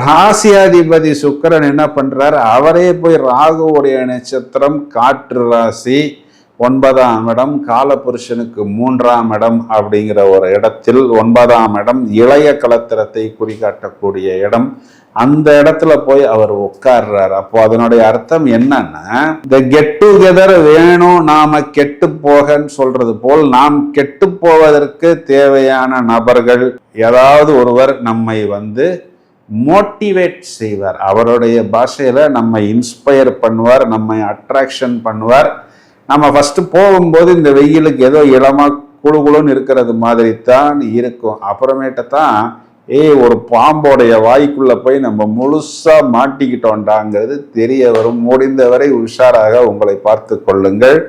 ராசியாதிபதி சுக்கிரன் என்ன பண்றார், அவரே போய் ராகுவுடைய நட்சத்திரம் காற்று ராசி 9ஆம் இடம், காலபுருஷனுக்கு 3ஆம் இடம் அப்படிங்கிற ஒரு இடத்தில் 9ஆம் இடம் இளைய கலத்திரத்தை குறிகாட்டக்கூடிய இடம். அந்த இடத்துல போய் அவர் உட்கார்றார். அப்போ அதனுடைய அர்த்தம் என்னன்னா, இந்த கெட் டுகெதர் வேணும், நாம கெட்டு போகன்னு சொல்றது போல் நாம் கெட்டு போவதற்கு தேவையான நபர்கள் ஏதாவது ஒருவர் நம்மை மோட்டிவேட் செய்வார். அவருடைய பாஷையில நம்ம இன்ஸ்பயர் பண்ணுவார், நம்மை அட்ராக்ஷன் பண்ணுவார். நம்ம ஃபர்ஸ்ட் போகும்போது இந்த வெயிலுக்கு ஏதோ இளமா குழுகுழுன்னு இருக்கிறது மாதிரி தான் இருக்கும். அப்புறமேட்டு தான் ஒரு பாம்போடைய வாய்க்குள்ள போய் நம்ம முழுசா மாட்டிக்கிட்டோண்டாங்கிறது தெரிய வரும். முடிந்தவரை உஷாராக உங்களை பார்த்து கொள்ளுங்கள்.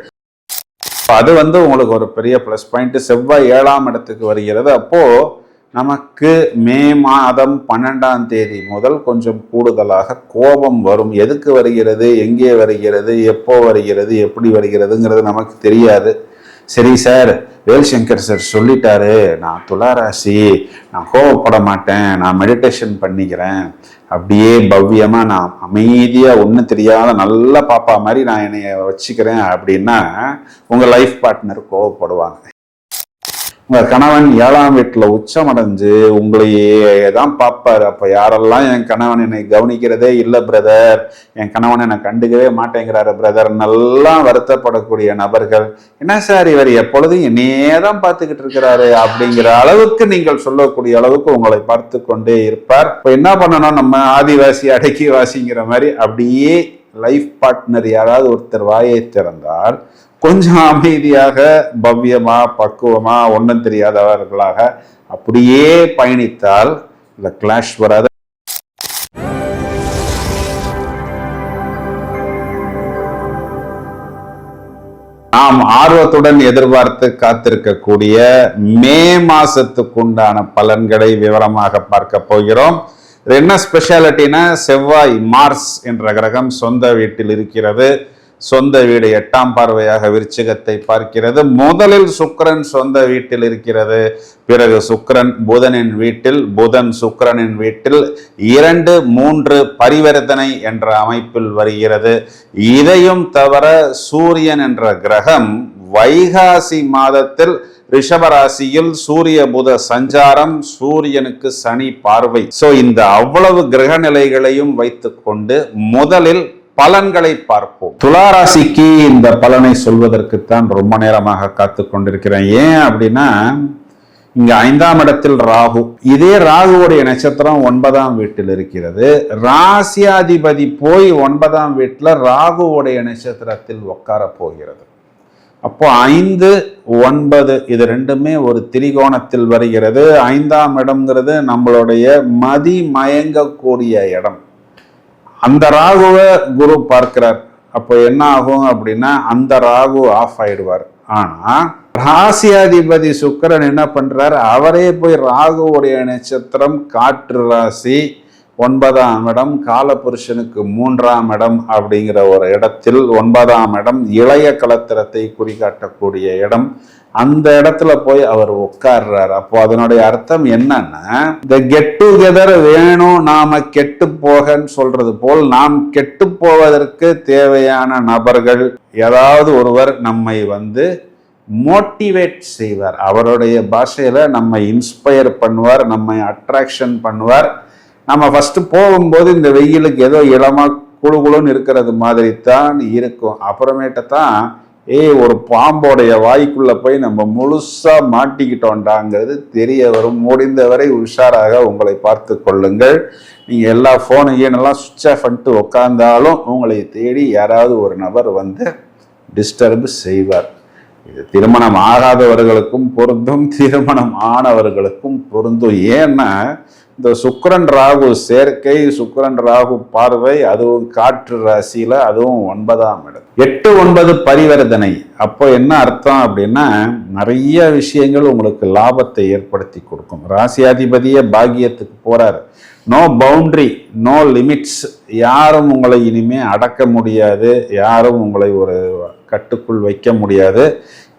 அது உங்களுக்கு ஒரு பெரிய பிளஸ் பாயிண்ட். செவ்வாய் 7ஆம் இடத்துக்கு வருகிறது. அப்போ நமக்கு மே மாதம் 12ஆம் தேதி முதல் கொஞ்சம் கூடுதலாக கோபம் வரும். எதுக்கு வருகிறது, எங்கே வருகிறது, எப்போ வருகிறது, எப்படி வருகிறதுங்கிறது நமக்கு தெரியாது. சரி சார், வேல்சங்கர் சார் சொல்லிட்டாரு, நான் துளாராசி, நான் கோவப்பட மாட்டேன், நான் மெடிடேஷன் பண்ணிக்கிறேன், அப்படியே பவ்யமா நான் அமைதியா ஒன்றும் தெரியாத நல்ல பாப்பா மாதிரி நான் என்னைய வச்சுக்கிறேன் அப்படின்னா உங்க லைஃப் பார்ட்னர் கோவப்படுவாங்க. உங்க கணவன் 7ஆம் வீட்டுல உச்சமடைஞ்சு உங்களையே தான் பார்ப்பாரு. அப்ப யாரெல்லாம் என் கணவன் என்னை கவனிக்கிறதே இல்லை பிரதர், என் கணவன் என்னை கண்டுக்கவே மாட்டேங்கிறாரு பிரதர், நல்லா வருத்தப்படக்கூடிய நபர்கள், என்ன சார் இவர் எப்பொழுதும் என்னையே தான் பார்த்துக்கிட்டு இருக்கிறாரு அப்படிங்கிற அளவுக்கு நீங்கள் சொல்லக்கூடிய அளவுக்கு உங்களை பார்த்து கொண்டே இருப்பார். இப்ப என்ன பண்ணணும், நம்ம ஆதிவாசி அடக்கி வாசிங்கிற மாதிரி அப்படியே லைஃப் பார்ட்னர் யாராவது ஒருத்தர் வாயை திறந்தால் கொஞ்சம் அமைதியாக பவ்யமா பக்குவமா ஒன்றும் தெரியாதவர்களாக அப்படியே பயணித்தால் இந்த கிளாஷ் வராது. நாம் ஆர்வத்துடன் எதிர்பார்த்து காத்திருக்கக்கூடிய மே மாசத்துக்குண்டான பலன்களை விவரமாக பார்க்க போகிறோம். என்ன ஸ்பெஷாலிட்டினா, செவ்வாய் மார்ஸ் என்ற கிரகம் சொந்த வீட்டில் இருக்கிறது. சொந்த வீடு 8ஆம் பார்வையாக விருச்சிகத்தை பார்க்கிறது. முதலில் சுக்கிரன் சொந்த வீட்டில் இருக்கிறது, பிறகு சுக்கிரன் புதனின் வீட்டில், புதன் சுக்கிரனின் வீட்டில் 2, 3 பரிவர்த்தனை என்ற அமைப்பில் வருகிறது. இதையும் தவிர சூரியன் என்ற கிரகம் வைகாசி மாதத்தில் ரிஷபராசியில் சூரிய புத சஞ்சாரம், சூரியனுக்கு சனி பார்வை. சோ இந்த அவ்வளவு கிரக நிலைகளையும் வைத்துக் கொண்டு முதலில் பலன்களை பார்ப்போம். துளாராசிக்கு இந்த பலனை சொல்வதற்குத்தான் ரொம்ப நேரமாக காத்து கொண்டிருக்கிறேன். ஏன் அப்படின்னா, இங்க 5ஆம் இடத்தில் ராகு, இதே ராகுவுடைய நட்சத்திரம் 9ஆம் வீட்டில் இருக்கிறது. ராசியாதிபதி போய் 9ஆம் வீட்டில் ராகுவுடைய நட்சத்திரத்தில் உட்கார போகிறது. அப்போ 5, 9 இது ரெண்டுமே ஒரு திரிகோணத்தில் வருகிறது. 5ஆம் இடம்ங்கிறது நம்மளுடைய மதி மயங்கக்கூடிய இடம். அந்த ராகுவை குரு பார்க்கிறார். அப்போ என்ன ஆகும் அப்படின்னா, அந்த ராகு ஆஃப் ஆயிடுவார். ஆனா ராசியாதிபதி சுக்கிரன் என்ன பண்றார், அவரே போய் ராகுவுடைய நட்சத்திரம் காற்று ராசி 9ஆம் இடம், காலபுருஷனுக்கு 3ஆம் இடம் அப்படிங்கிற ஒரு இடத்தில் 9ஆம் இடம் இளைய கலத்திரத்தை குறிகாட்டக்கூடிய இடம். அந்த இடத்துல போய் அவர் உட்கார்றார். அப்போ அதனுடைய அர்த்தம் என்னன்னா, இந்த கெட் டுகெதர் வேணும், நாம கெட்டு போகன்னு சொல்றது போல் நாம் கெட்டு போவதற்கு தேவையான நபர்கள் ஏதாவது ஒருவர் நம்மை மோட்டிவேட் செய்வார். அவருடைய பாஷையில நம்ம இன்ஸ்பயர் பண்ணுவார், நம்மை அட்ராக்ஷன் பண்ணுவார். நம்ம ஃபர்ஸ்ட் போகும்போது இந்த வெயிலுக்கு ஏதோ இளமா குழுகுழுன்னு இருக்கிறது மாதிரி தான் இருக்கும். அப்புறமேட்டு தான் ஒரு பாம்போடைய வாய்க்குள்ள போய் நம்ம முழுசா மாட்டிக்கிட்டோண்டாங்கிறது தெரிய வரும். முடிந்தவரை உஷாராக உங்களை பார்த்து கொள்ளுங்கள். நீங்க எல்லா போனையும் எல்லாம் சுவிட்ச் ஆஃப் பண்ணிட்டு உட்கார்ந்தாலும் உங்களை தேடி யாராவது ஒரு நபர் டிஸ்டர்ப் செய்வார். இது திருமணம் ஆகாதவர்களுக்கும் பொருந்தும், திருமணம் ஆனவர்களுக்கும் பொருந்தும். ஏன்னா இந்த சுக்கிரன் ராகு சேர்க்கை, சுக்கிரன் ராகு பார்வை, அதுவும் காற்று ராசியில, அதுவும் 9ஆம் இடம். 8, 9 பரிவர்த்தனை. அப்போ என்ன அர்த்தம் அப்படின்னா, நிறைய விஷயங்கள் உங்களுக்கு லாபத்தை ஏற்படுத்தி கொடுக்கும். ராசியாதிபதியே பாக்கியத்துக்கு போறாரு. No boundary, no limits. யாரும் உங்களை இனிமே அடக்க முடியாது, யாரும் உங்களை ஒரு கட்டுக்குள் வைக்க முடியாது.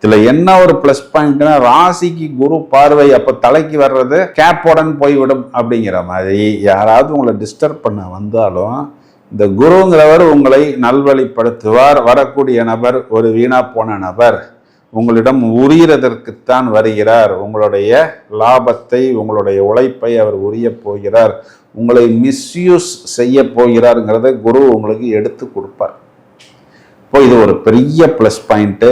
இதுல என்ன ஒரு பிளஸ் பாயிண்ட்னா, ராசிக்கு குரு பார்வை அப்ப தலைக்கு வர்றது கேப்போடன் போய்விடும் அப்படிங்கிற மாதிரி. யாராவது உங்களை டிஸ்டர்ப் பண்ண வந்தாலும் இந்த குருங்கிறவர் உங்களை நல்வழிப்படுத்துவார். வரக்கூடிய நபர் ஒரு வீணா போன நபர், உங்களிடம் உரியறதற்குத்தான் வருகிறார். உங்களுடைய லாபத்தை, உங்களுடைய உழைப்பை அவர் உரிய போகிறார். உங்களை மிஸ்யூஸ் செய்ய போகிறாருங்கிறத குரு உங்களுக்கு எடுத்து கொடுப்பார். இப்போ இது ஒரு பெரிய பிளஸ் பாயிண்ட்டு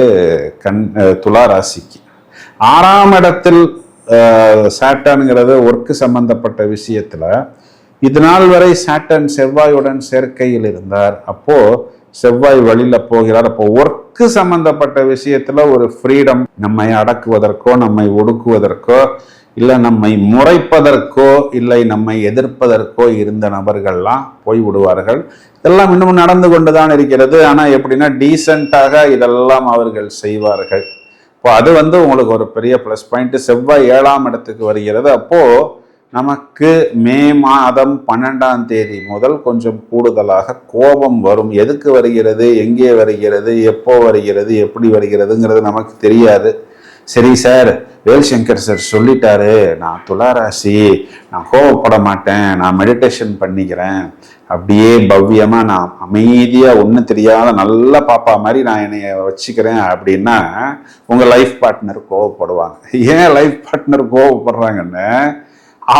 துலா ராசிக்கு. 6ஆம் இடத்தில் சாட்டர்ன்ங்கிறது ஒர்க்கு சம்பந்தப்பட்ட விஷயத்துல இது நாள் வரை சாட்டர்ன் செவ்வாயுடன் சேர்க்கையில் இருந்தார். அப்போ செவ்வாய் வழியில போகிறார். அப்போ ஒர்க்கு சம்பந்தப்பட்ட விஷயத்துல ஒரு ஃப்ரீடம், நம்மை அடக்குவதற்கோ நம்மை ஒடுக்குவதற்கோ இல்லை நம்மை முறைப்பதற்கோ இல்லை நம்மை எதிர்ப்பதற்கோ இருந்த நபர்கள்லாம் போய் விடுவார்கள். இதெல்லாம் இன்னும் நடந்து கொண்டுதான் இருக்கிறது. ஆனால் எப்படின்னா டீசெண்டாக இதெல்லாம் அவர்கள் செய்வார்கள். இப்போ அது உங்களுக்கு ஒரு பெரிய ப்ளஸ் பாயிண்ட். செவ்வாய் 7ஆம் இடத்துக்கு வருகிறது. அப்போ நமக்கு மே மாதம் 12ஆம் தேதி முதல் கொஞ்சம் கூடுதலாக கோபம் வரும். எதுக்கு வருகிறது, எங்கே வருகிறது, எப்போ வருகிறது, எப்படி வருகிறதுங்கிறது நமக்கு தெரியாது. சரி சார், வேல்சங்கர் சார் சொல்லிட்டாரு, நான் துளாராசி, நான் கோவப்பட மாட்டேன், நான் மெடிடேஷன் பண்ணிக்கிறேன், அப்படியே பவ்யமா நான் அமைதியா ஒன்றும் தெரியாத நல்ல பாப்பா மாதிரி நான் என்னைய வச்சுக்கிறேன் அப்படின்னா உங்க லைஃப் பார்ட்னர் கோவப்படுவாங்க. ஏன் லைஃப் பார்ட்னர் கோவப்படுறாங்கன்னு,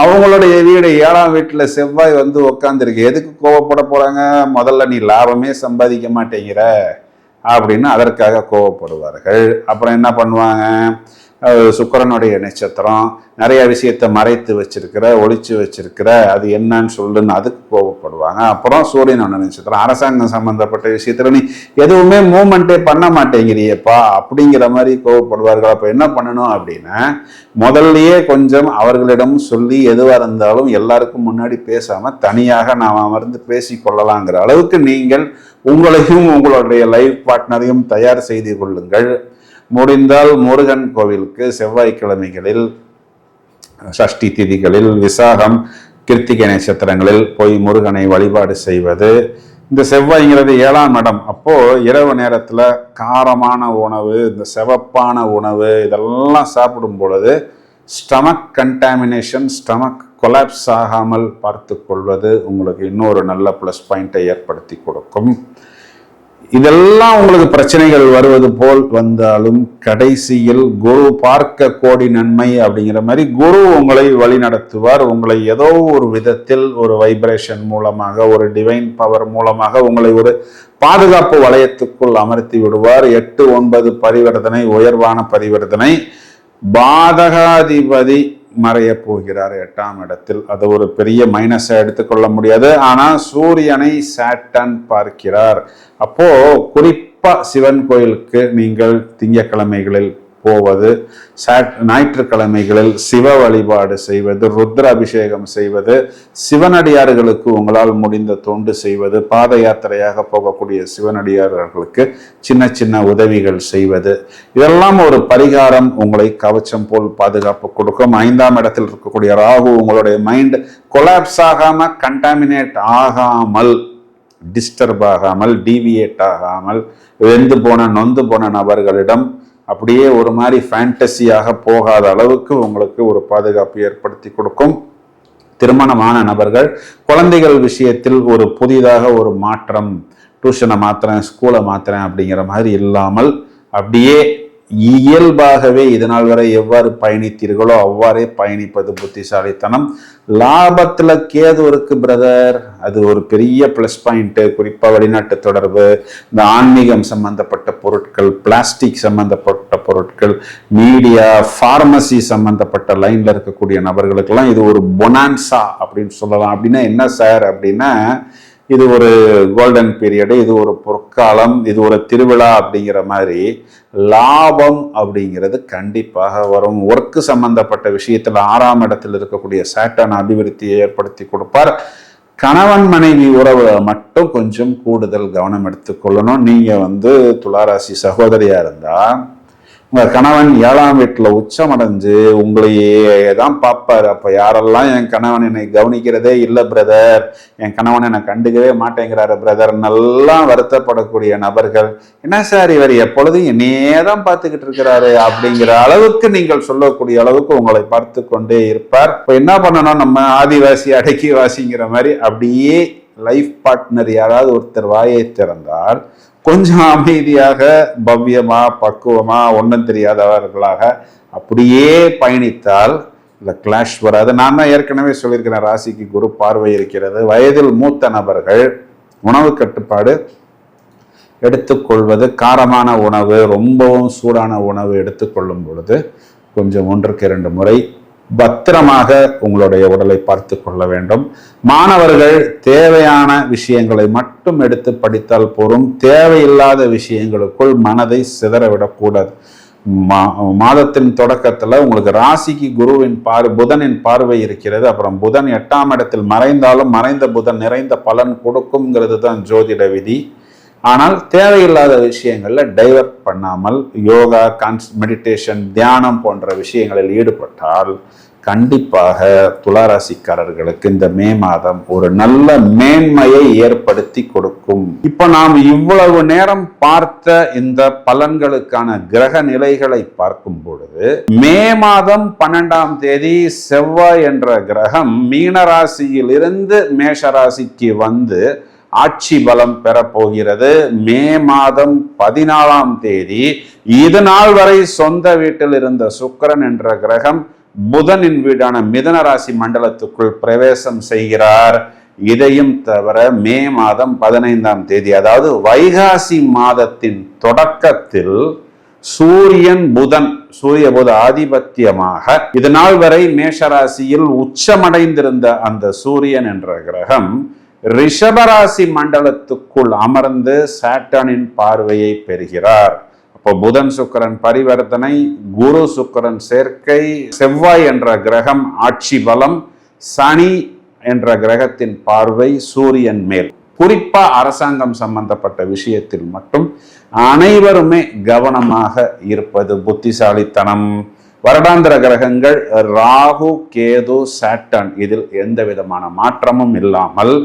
அவங்களுடைய வீடு 7ஆம் வீட்டுல செவ்வாய் உக்காந்துருக்கு. எதுக்கு கோவப்பட போறாங்க? முதல்ல நீ லாபமே சம்பாதிக்க மாட்டேங்கிற அப்படின்னு அதற்காக கோவப்படுவார்கள். அப்புறம் என்ன பண்ணுவாங்க, சுக்கிரனுடைய நட்சத்திரம், நிறைய விஷயத்தை மறைத்து வச்சிருக்கிற, ஒளிச்சு வச்சிருக்கிற, அது என்னன்னு சொல்லுன்னு அதுக்கு கோவப்படுவாங்க. அப்புறம் சூரியனோட நட்சத்திரம், அரசாங்கம் சம்பந்தப்பட்ட விஷயத்துல நீ எதுவுமே மூவ்மெண்ட்டே பண்ண மாட்டேங்கிறியப்பா அப்படிங்கிற மாதிரி கோவப்படுவார்கள். அப்ப என்ன பண்ணணும் அப்படின்னா, முதல்லயே கொஞ்சம் அவர்களிடம் சொல்லி எதுவாக இருந்தாலும் எல்லாருக்கும் முன்னாடி பேசாம தனியாக நாம் அமர்ந்து பேசி கொள்ளலாங்கிற அளவுக்கு நீங்கள் உங்களையும் உங்களுடைய லைஃப் பார்ட்னரையும் தயார் செய்து கொள்ளுங்கள். முடிந்தால் முருகன் கோவிலுக்கு செவ்வாய்க்கிழமைகளில், சஷ்டி திதிகளில், விசாகம், கிருத்திகை நட்சத்திரங்களில் போய் முருகனை வழிபாடு செய்வது. இந்த செவ்வாய்ங்கிறது 7ஆம் இடம். அப்போ இரவு நேரத்துல காரமான உணவு, இந்த சிவப்பான உணவு இதெல்லாம் சாப்பிடும் பொழுது ஸ்டமக் கண்டாமினேஷன், ஸ்டமக் கொலாப்ஸ் ஆகாமல் பார்த்து கொள்வது உங்களுக்கு இன்னொரு நல்ல ப்ளஸ் பாயிண்டை ஏற்படுத்தி கொடுக்கும். இதெல்லாம் உங்களுக்கு பிரச்சனைகள் வருவது போல் வந்தாலும் கடைசியில் குரு பார்க்க கோடி நன்மை அப்படிங்கிற மாதிரி குரு உங்களை வழி நடத்துவார். உங்களை ஏதோ ஒரு விதத்தில் ஒரு வைப்ரேஷன் மூலமாக, ஒரு டிவைன் பவர் மூலமாக உங்களை ஒரு பாதுகாப்பு வளையத்துக்குள் அமர்த்தி விடுவார். 8, 9 பரிவர்த்தனை, உயர்வான பரிவர்த்தனை. பாதகாதிபதி மறைய போகிறார் 8ஆம் இடத்தில். அது ஒரு பெரிய மைனஸை எடுத்துக்கொள்ள முடியாது. ஆனா சூரியனை சாட்டர்ன் பார்க்கிறார். அப்போ குறிப்பா சிவன் கோயிலுக்கு நீங்கள் திங்கட்கிழமைகளில் போவது, ஞாயிற்றுக்கிழமைகளில் சிவ வழிபாடு செய்வது, ருத்ர அபிஷேகம் செய்வது, சிவனடியார்களுக்கு உங்களால் முடிந்த தொண்டு செய்வது, பாத யாத்திரையாக போகக்கூடிய சிவனடியார்களுக்கு சின்ன சின்ன உதவிகள் செய்வது, இதெல்லாம் ஒரு பரிகாரம் உங்களை கவச்சம் போல் பாதுகாப்பு கொடுக்கும். 5ஆம் இடத்தில் இருக்கக்கூடிய ராகு உங்களுடைய மைண்ட் கொலாப்ஸ் ஆகாம, கண்டாமினேட் ஆகாமல், டிஸ்டர்ப் ஆகாமல், டீவியேட் ஆகாமல், வெந்து போன நொந்து போன நபர்களிடம் அப்படியே ஒரு மாதிரி ஃபேண்டசியாக போகாத அளவுக்கு உங்களுக்கு ஒரு பாதுகாப்பு ஏற்படுத்தி கொடுக்கும். திருமணமான நபர்கள், குழந்தைகள் விஷயத்தில் ஒரு புதிதாக ஒரு மாற்றம், டியூஷனை மாத்துறேன், ஸ்கூலை மாத்துறேன் அப்படிங்கிற மாதிரி இல்லாமல் அப்படியே இயல்பாகவே இதனால் வரை எவ்வாறு பயணித்தீர்களோ அவ்வாறே பயணிப்பது புத்திசாலித்தனம். லாபத்துல கேது இருக்கு பிரதர், அது ஒரு பெரிய பிளஸ் பாயிண்ட். குறிப்பா வெளிநாட்டு தொடர்பு, இந்த ஆன்மீகம் சம்பந்தப்பட்ட பொருட்கள், பிளாஸ்டிக் சம்பந்தப்பட்ட பொருட்கள், மீடியா, பார்மசி சம்பந்தப்பட்ட லைன்ல இருக்கக்கூடிய நபர்களுக்கெல்லாம் இது ஒரு பொனான்சா அப்படின்னு சொல்லலாம். அப்படின்னா என்ன சார் அப்படின்னா, இது ஒரு கோல்டன் பீரியடு, இது ஒரு பொற்காலம், இது ஒரு திருவிழா அப்படிங்கிற மாதிரி லாபம் அப்படிங்கிறது கண்டிப்பாக வரும். ஒர்க்கு சம்பந்தப்பட்ட விஷயத்துல 6ஆம் இடத்தில் இருக்கக்கூடிய சாட்டர்ன் அபிவிருத்தியை ஏற்படுத்தி கொடுப்பார். கணவன் மனைவி உறவு மட்டும் கொஞ்சம் கூடுதல் கவனம் எடுத்துக்கொள்ளணும். நீங்க துளாராசி சகோதரியா இருந்தா உங்க கணவன் 7ஆம் வீட்டுல உச்சமடைஞ்சு உங்களையே தான் பார்ப்பாரு. அப்ப யாரெல்லாம் என் கணவன் என்னை கவனிக்கிறதே இல்லை பிரதர், என் கணவன் என்னை கண்டுக்கவே மாட்டேங்கிறாரு பிரதர், நல்லா வருத்தப்படக்கூடிய நபர்கள், என்ன சார் இவர் எப்பொழுதும் என்னையே தான் பார்த்துக்கிட்டு இருக்கிறாரு அப்படிங்கிற அளவுக்கு நீங்கள் சொல்லக்கூடிய அளவுக்கு உங்களை பார்த்து கொண்டே இருப்பார். இப்ப என்ன பண்ணணும், நம்ம ஆதிவாசி அடக்கி வாசிங்கிற மாதிரி அப்படியே லைஃப் பார்ட்னர் யாராவது ஒருத்தர் வாயை திறந்தால் கொஞ்சம் அமைதியாக பவ்யமா பக்குவமா ஒன்றும் தெரியாதவர்களாக அப்படியே பயணித்தால் இந்த கிளாஷ் வராது. நான் தான் ஏற்கனவே சொல்லியிருக்கிறேன், ராசிக்கு குரு பார்வை இருக்கிறது. வயதில் மூத்த நபர்கள் உணவு கட்டுப்பாடு எடுத்துக்கொள்வது, காரமான உணவு ரொம்பவும் சூடான உணவு எடுத்துக்கொள்ளும் பொழுது கொஞ்சம் 1க்கு 2 முறை பத்திரமாக உங்களுடைய உடலை பார்த்து கொள்ள வேண்டும். மாணவர்கள் தேவையான விஷயங்களை மட்டும் எடுத்து படித்தால் போரும், தேவையில்லாத விஷயங்களுக்குள் மனதை சிதறவிடக்கூடாது. மாதத்தின் தொடக்கத்துல உங்களுக்கு ராசிக்கு குருவின் புதனின் பார்வை இருக்கிறது. அப்புறம் புதன் 8ஆம் இடத்தில் மறைந்தாலும் மறைந்த புதன் நிறைந்த பலன் கொடுக்கும்ங்கிறது தான் ஜோதிட விதி. ஆனால் தேவையில்லாத விஷயங்கள்ல டைவர்ட் பண்ணாமல் யோகா, மெடிடேஷன், தியானம் போன்ற விஷயங்களில் ஈடுபட்டால் கண்டிப்பாக துளாராசிக்காரர்களுக்கு இந்த மே மாதம் ஒரு நல்ல மேன்மையை ஏற்படுத்தி கொடுக்கும். இப்ப நாம் இவ்வளவு நேரம் பார்த்த இந்த பலன்களுக்கான கிரக நிலைகளை பார்க்கும் பொழுது மே மாதம் 12ஆம் தேதி செவ்வாய் என்ற கிரகம் மீன ராசியில் இருந்து மேஷ ராசிக்கு வந்து ஆட்சி பலம் பெறப்போகிறது. மே மாதம் 14ஆம் தேதி இது நாள் வரை சொந்த வீட்டில் இருந்த சுக்கிரன் என்ற கிரகம் புதனின் வீடான மிதுன ராசி மண்டலத்துக்குள் பிரவேசம் செய்கிறார். இதையும் தவிர மே மாதம் 15ஆம் தேதி அதாவது வைகாசி மாதத்தின் தொடக்கத்தில் சூரியன் புதன் சூரிய புத ஆதிபத்தியமாக இது நாள் வரை மேஷராசியில் உச்சமடைந்திருந்த அந்த சூரியன் என்ற கிரகம் ரிஷபராசி மண்டலத்துக்குள் அமர்ந்து சாட்டனின் பார்வையை பெறுகிறார். அப்போ புதன் சுக்கிரன் பரிவர்த்தனை, குரு சுக்கிரன் சேர்க்கை, செவ்வாய் என்ற கிரகம் ஆட்சி பலம், சனி என்ற கிரகத்தின் பார்வை சூரியன் மேல். குறிப்பா அரசாங்கம் சம்பந்தப்பட்ட விஷயத்தில் மட்டும் அனைவருமே கவனமாக இருப்பது புத்திசாலித்தனம். வருடாந்திர கிரகங்கள் ராகு, கேது, சாட்டர்ன், இதில் எந்த விதமான மாற்றமும் இல்லாமல்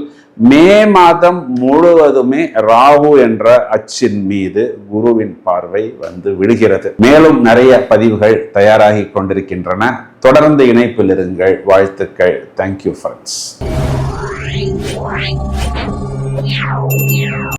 மே மாதம் முழுவதுமே ராகு என்ற அச்சின் மீது குருவின் பார்வை வந்து விடுகிறது. மேலும் நிறைய பதிவுகள் தயாராகி கொண்டிருக்கின்றன. தொடர்ந்து இணைப்பில் இருங்கள். வாழ்த்துக்கள். Thank you friends.